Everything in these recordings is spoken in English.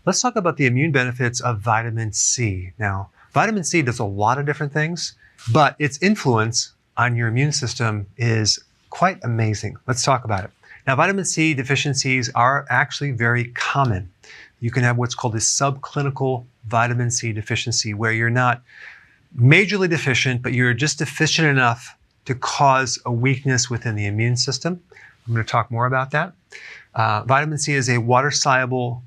Let's talk about the immune benefits of vitamin C. Now, vitamin C does a lot of different things, but its influence on your immune system is quite amazing. Let's talk about it. Now, vitamin C deficiencies are actually very common. You can have what's called a subclinical vitamin C deficiency, where you're not majorly deficient, but you're just deficient enough to cause a weakness within the immune system. I'm going to talk more about that. Vitamin C is a water-soluble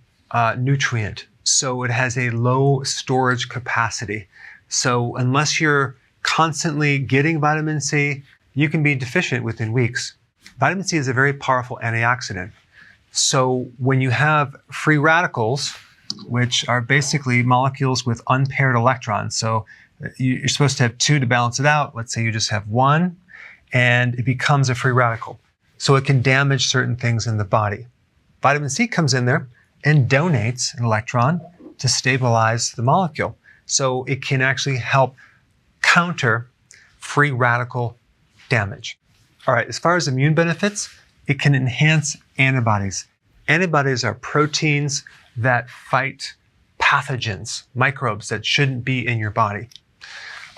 nutrient, so it has a low storage capacity. So unless you're constantly getting vitamin C, you can be deficient within weeks. Vitamin C is a very powerful antioxidant. So when you have free radicals, which are basically molecules with unpaired electrons, so you're supposed to have two to balance it out. Let's say you just have one, and it becomes a free radical. So it can damage certain things in the body. Vitamin C comes in there and donates an electron to stabilize the molecule. So it can actually help counter free radical damage. All right, as far as immune benefits, it can enhance antibodies. Antibodies are proteins that fight pathogens, microbes that shouldn't be in your body.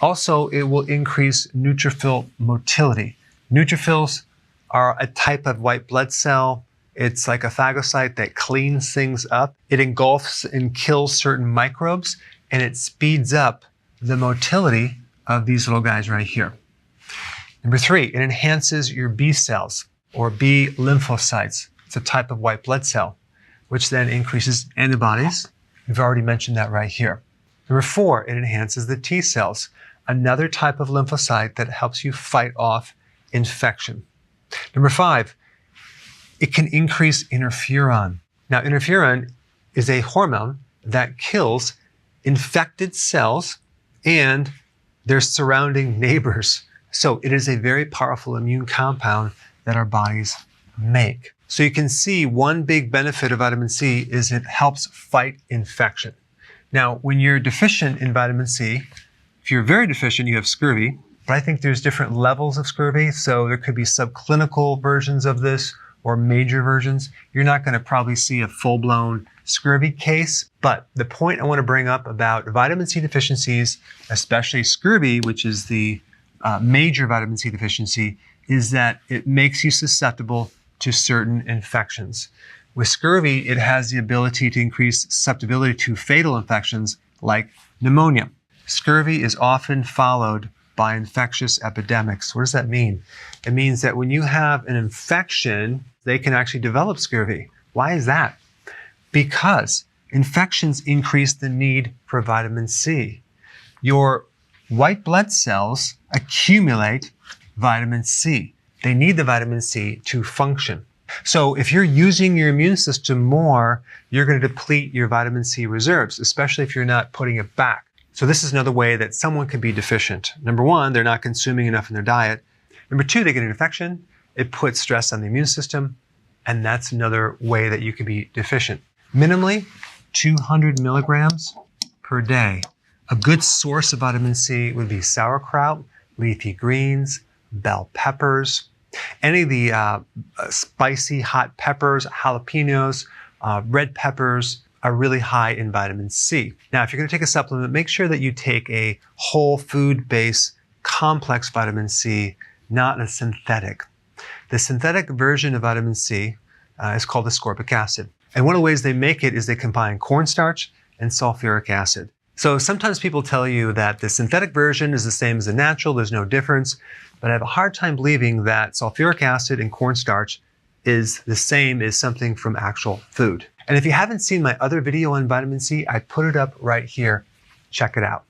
Also, it will increase neutrophil motility. Neutrophils are a type of white blood cell. It's like a phagocyte that cleans things up. It engulfs and kills certain microbes, and it speeds up the motility of these little guys right here. Number 3, it enhances your B cells or B lymphocytes. It's a type of white blood cell, which then increases antibodies. We've already mentioned that right here. Number 4, it enhances the T cells, another type of lymphocyte that helps you fight off infection. Number 5, it can increase interferon. Now, interferon is a hormone that kills infected cells and their surrounding neighbors. So it is a very powerful immune compound that our bodies make. So you can see one big benefit of vitamin C is it helps fight infection. Now, when you're deficient in vitamin C, if you're very deficient, you have scurvy. But I think there's different levels of scurvy. So there could be subclinical versions of this or major versions. You're not going to probably see a full-blown scurvy case. But the point I want to bring up about vitamin C deficiencies, especially scurvy, which is the major vitamin C deficiency, is that it makes you susceptible to certain infections. With scurvy, it has the ability to increase susceptibility to fatal infections like pneumonia. Scurvy is often followed by infectious epidemics. What does that mean? It means that when you have an infection, they can actually develop scurvy. Why is that? Because infections increase the need for vitamin C. Your white blood cells accumulate vitamin C. They need the vitamin C to function. So if you're using your immune system more, you're going to deplete your vitamin C reserves, especially if you're not putting it back. So this is another way that someone can be deficient. Number 1, they're not consuming enough in their diet. Number 2, they get an infection. It puts stress on the immune system. And that's another way that you can be deficient. Minimally, 200 milligrams per day. A good source of vitamin C would be sauerkraut, leafy greens, bell peppers, any of the spicy hot peppers, jalapenos, red peppers are really high in vitamin C. Now, if you're going to take a supplement, make sure that you take a whole food-based complex vitamin C, not a synthetic. The synthetic version of vitamin C is called ascorbic acid. And one of the ways they make it is they combine cornstarch and sulfuric acid. So sometimes people tell you that the synthetic version is the same as the natural, there's no difference, but I have a hard time believing that sulfuric acid and cornstarch is the same as something from actual food. And if you haven't seen my other video on vitamin C, I put it up right here. Check it out.